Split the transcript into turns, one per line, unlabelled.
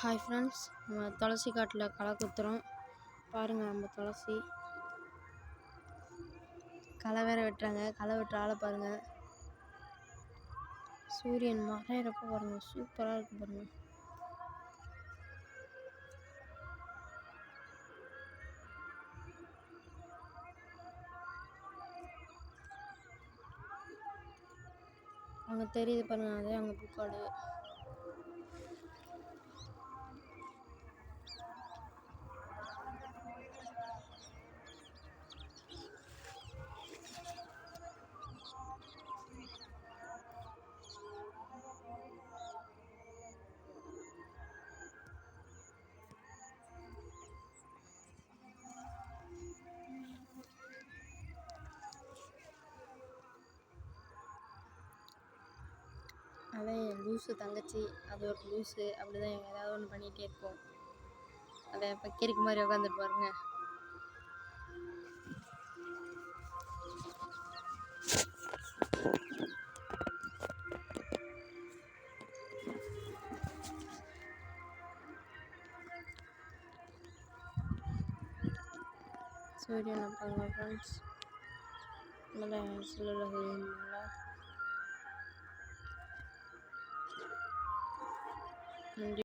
Hi friends, நம்ம துளசி காட்டில் களை குத்துறோம். பாருங்கள், நம்ம துளசி களை வேற வெட்டுறாங்க. களை வெட்டுற ஆளை பாருங்கள். சூரியன் மறையிறப்ப பாருங்கள், சூப்பராக இருக்கு பாருங்கள். அங்கே தெரியுது பாருங்கள், அதே அங்கே பூக்காடு. அதே லூஸு தங்கச்சி, அது ஒரு லூஸு. அப்படிதான் ஏதாவது ஒன்று பண்ணிகிட்டே இருப்போம். அதை பக்கிரிக்கு மாதிரி உட்காந்துட்டு பாருங்க. சூரியனை பாருங்க ஃப்ரெண்ட்ஸ், நல்லா சில்லில் செய்யணுங்களா. நன்றி.